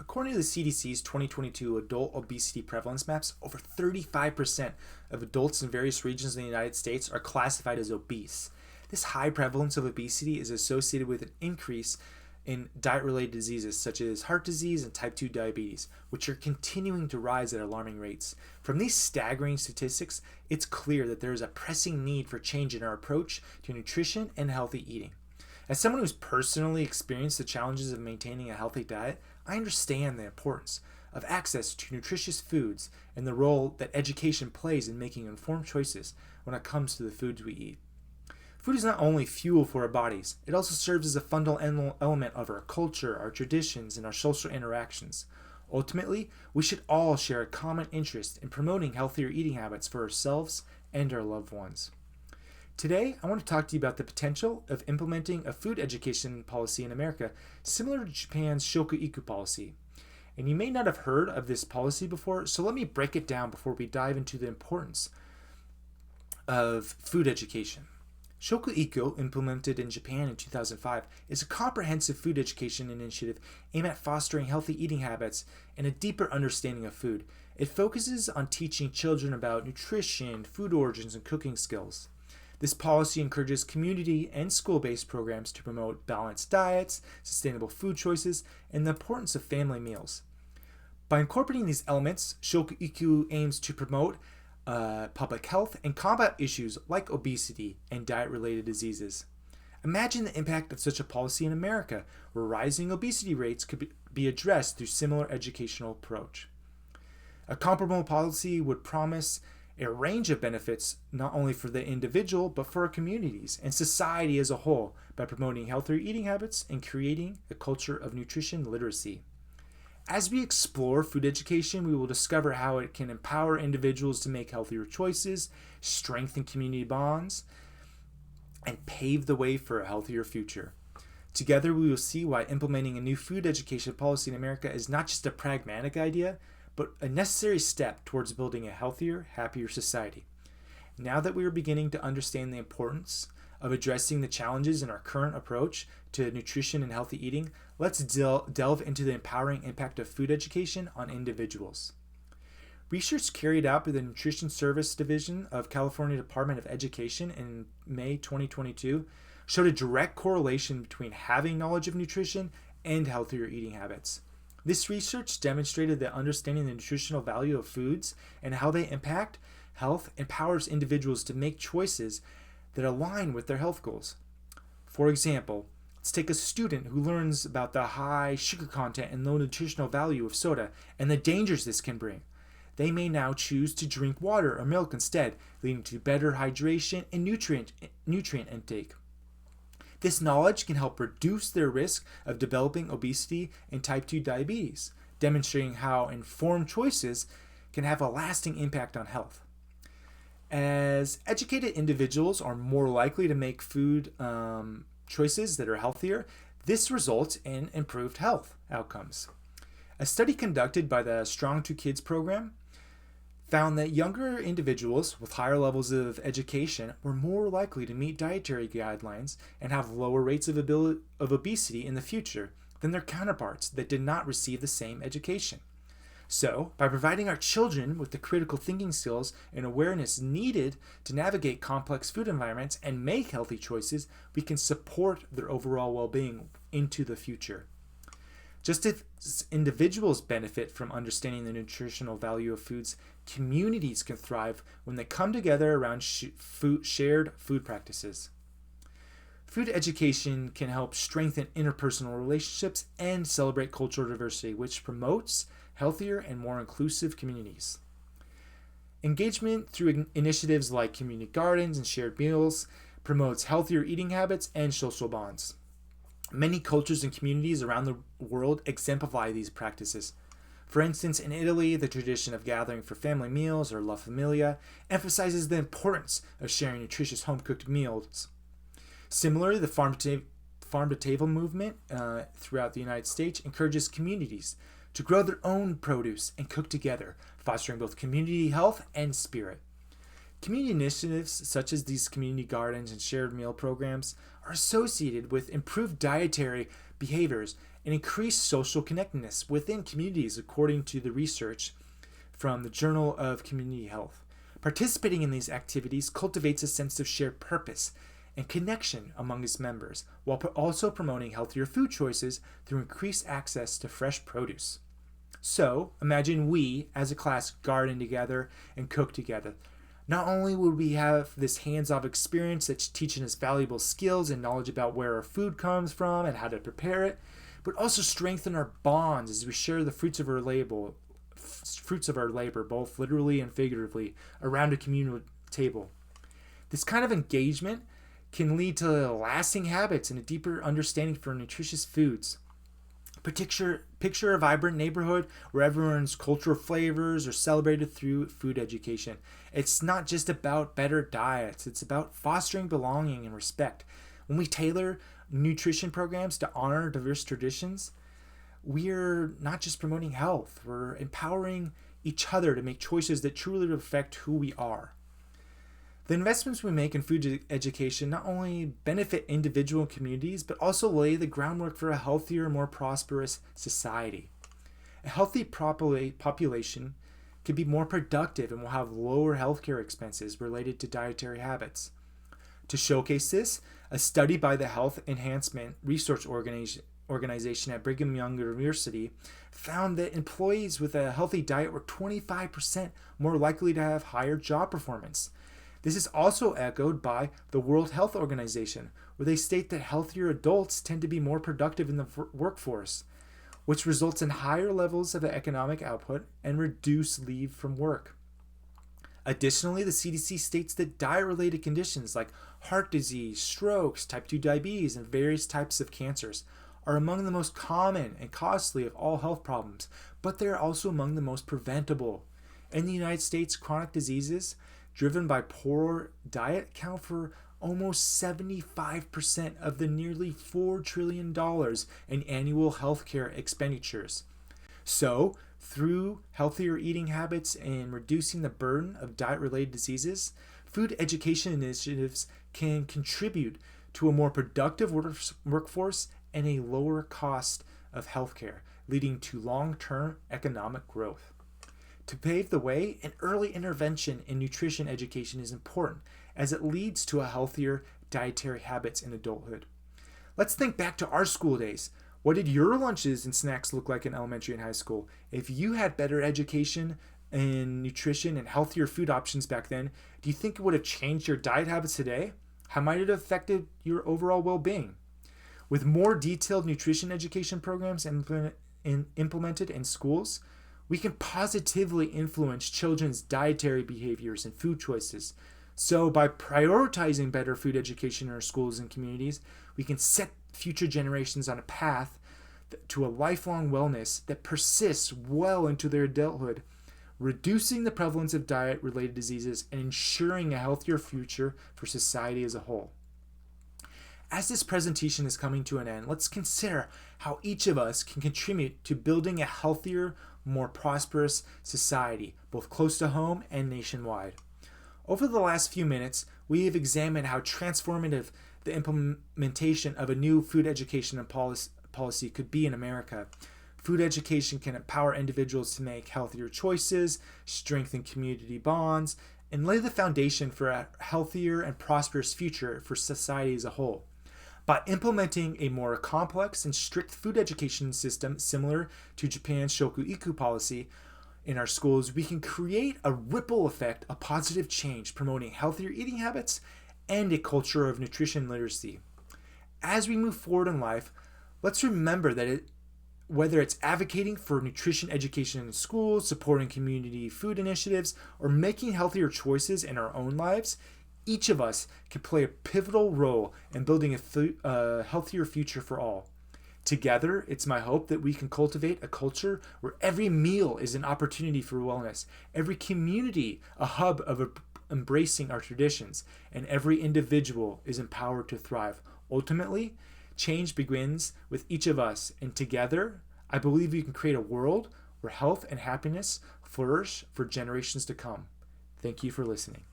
According to the CDC's 2022 adult obesity prevalence maps, over 35% of adults in various regions in the United States are classified as obese. This high prevalence of obesity is associated with an increase in diet-related diseases such as heart disease and type 2 diabetes, which are continuing to rise at alarming rates. From these staggering statistics, it's clear that there is a pressing need for change in our approach to nutrition and healthy eating. As someone who's personally experienced the challenges of maintaining a healthy diet, I understand the importance of access to nutritious foods and the role that education plays in making informed choices when it comes to the foods we eat. Food is not only fuel for our bodies, it also serves as a fundamental element of our culture, our traditions, and our social interactions. Ultimately, we should all share a common interest in promoting healthier eating habits for ourselves and our loved ones. Today, I want to talk to you about the potential of implementing a food education policy in America similar to Japan's Shokuiku policy. And you may not have heard of this policy before, so let me break it down before we dive into the importance of food education. Shokuiku, implemented in Japan in 2005, is a comprehensive food education initiative aimed at fostering healthy eating habits and a deeper understanding of food. It focuses on teaching children about nutrition, food origins, and cooking skills. This policy encourages community and school-based programs to promote balanced diets, sustainable food choices, and the importance of family meals. By incorporating these elements, Shokuiku aims to promote public health and combat issues like obesity and diet-related diseases. Imagine the impact of such a policy in America, where rising obesity rates could be addressed through similar educational approach. A comparable policy would promise a range of benefits not only for the individual but for our communities and society as a whole by promoting healthier eating habits and creating a culture of nutrition literacy. As we explore food education, we will discover how it can empower individuals to make healthier choices, strengthen community bonds, and pave the way for a healthier future. Together, we will see why implementing a new food education policy in America is not just a pragmatic idea, but a necessary step towards building a healthier, happier society. Now that we are beginning to understand the importance of addressing the challenges in our current approach to nutrition and healthy eating, let's delve into the empowering impact of food education on individuals. Research carried out by the Nutrition Service Division of California Department of Education in May 2022 showed a direct correlation between having knowledge of nutrition and healthier eating habits. This research demonstrated that understanding the nutritional value of foods and how they impact health empowers individuals to make choices that align with their health goals. For example, let's take a student who learns about the high sugar content and low nutritional value of soda and the dangers this can bring. They may now choose to drink water or milk instead, leading to better hydration and nutrient intake. This knowledge can help reduce their risk of developing obesity and type 2 diabetes, demonstrating how informed choices can have a lasting impact on health. As educated individuals are more likely to make food choices that are healthier, this results in improved health outcomes. A study conducted by the Strong 2 Kids program found that younger individuals with higher levels of education were more likely to meet dietary guidelines and have lower rates of obesity in the future than their counterparts that did not receive the same education. So, by providing our children with the critical thinking skills and awareness needed to navigate complex food environments and make healthy choices, we can support their overall well-being into the future. Just as individuals benefit from understanding the nutritional value of foods, communities can thrive when they come together around shared food practices. Food education can help strengthen interpersonal relationships and celebrate cultural diversity, which promotes healthier and more inclusive communities. Engagement through initiatives like community gardens and shared meals promotes healthier eating habits and social bonds. Many cultures and communities around the world exemplify these practices. For instance, in Italy, the tradition of gathering for family meals, or La Familia, emphasizes the importance of sharing nutritious home-cooked meals. Similarly, the farm-to-table movement throughout the United States encourages communities to grow their own produce and cook together, fostering both community health and spirit. Community initiatives such as these community gardens and shared meal programs are associated with improved dietary behaviors and increased social connectedness within communities, according to the research from the Journal of Community Health. Participating in these activities cultivates a sense of shared purpose and connection among its members, while also promoting healthier food choices through increased access to fresh produce. So, imagine we, as a class, garden together and cook together. Not only would we have this hands-on experience that's teaching us valuable skills and knowledge about where our food comes from and how to prepare it, but also strengthen our bonds as we share the fruits of our labor, both literally and figuratively, around a communal table. This kind of engagement can lead to lasting habits and a deeper understanding for nutritious foods. Picture a vibrant neighborhood where everyone's cultural flavors are celebrated through food education. It's not just about better diets, it's about fostering belonging and respect. When we tailor nutrition programs to honor diverse traditions, we're not just promoting health, we're empowering each other to make choices that truly reflect who we are. The investments we make in food education not only benefit individual communities, but also lay the groundwork for a healthier, more prosperous society. A healthy population can be more productive and will have lower healthcare expenses related to dietary habits. To showcase this, a study by the Health Enhancement Research Organization at Brigham Young University found that employees with a healthy diet were 25% more likely to have higher job performance. This is also echoed by the World Health Organization, where they state that healthier adults tend to be more productive in the workforce, which results in higher levels of economic output and reduced leave from work. Additionally, the CDC states that diet-related conditions like heart disease, strokes, type 2 diabetes, and various types of cancers are among the most common and costly of all health problems, but they are also among the most preventable. In the United States, chronic diseases driven by poor diet account for almost 75% of the nearly $4 trillion in annual healthcare expenditures. So, through healthier eating habits and reducing the burden of diet-related diseases, food education initiatives can contribute to a more productive workforce and a lower cost of healthcare, leading to long-term economic growth. To pave the way, an early intervention in nutrition education is important as it leads to a healthier dietary habits in adulthood. Let's think back to our school days. What did your lunches and snacks look like in elementary and high school? If you had better education in nutrition and healthier food options back then, do you think it would have changed your diet habits today? How might it have affected your overall well-being? With more detailed nutrition education programs implemented in schools, we can positively influence children's dietary behaviors and food choices. So by prioritizing better food education in our schools and communities, we can set future generations on a path to a lifelong wellness that persists well into their adulthood, reducing the prevalence of diet-related diseases and ensuring a healthier future for society as a whole. As this presentation is coming to an end, let's consider how each of us can contribute to building a healthier, more prosperous society, both close to home and nationwide. Over the last few minutes, we have examined how transformative the implementation of a new food education and policy could be in America. Food education can empower individuals to make healthier choices, strengthen community bonds, and lay the foundation for a healthier and prosperous future for society as a whole. By implementing a more complex and strict food education system similar to Japan's Shokuiku policy in our schools, we can create a ripple effect, a positive change, promoting healthier eating habits and a culture of nutrition literacy. As we move forward in life, let's remember that whether it's advocating for nutrition education in schools, supporting community food initiatives, or making healthier choices in our own lives, each of us can play a pivotal role in building a healthier future for all. Together, it's my hope that we can cultivate a culture where every meal is an opportunity for wellness, every community a hub of embracing our traditions, and every individual is empowered to thrive. Ultimately, change begins with each of us, and together, I believe we can create a world where health and happiness flourish for generations to come. Thank you for listening.